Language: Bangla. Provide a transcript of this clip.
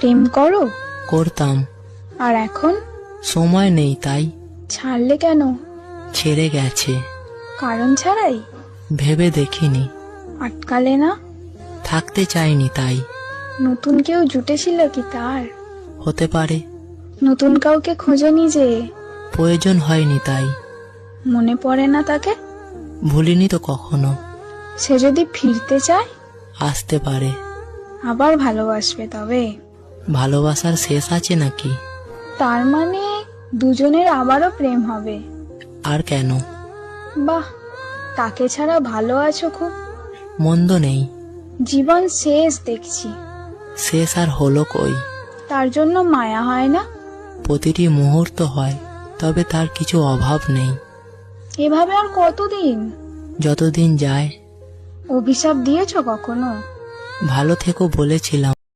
প্রেম করো? করতাম, আর এখন? সময় নেই তাই। ছাড়লে কেন? ছেড়ে গেছে। কারণ ছাড়াই? ভেবে দেখিনি। আটকালে না? থাকতে চাইনি তাই। নতুন কেউ জুটেছিল কি তার? হতে পারে। নতুন কাউকে খোঁজনি যে? প্রয়োজন হয়নি তাই। মনে পড়ে না তাকে? ভুলিনি তো কখনো। সে যদি ফিরতে চায়? আসতে পারে। আবার ভালোবাসবে তবে? ভালোবাসার শেষ আছে নাকি? তার মানে দুজনের আবারও প্রেম হবে? আর কেন? বাহ, তাকে ছাড়া ভালো আছো খুব। মন্দ নেই। জীবন শেষ দেখছি। শেষ আর হলো কই? তার জন্য মায়া হয় না? প্রতিটি মুহূর্ত হয়, তবে তার কিছু অভাব নেই। এভাবে আর কতদিন? যতদিন যায়। অভিশাপ দিয়েছো কখনো? ভালো থেকো বলেছিলাম।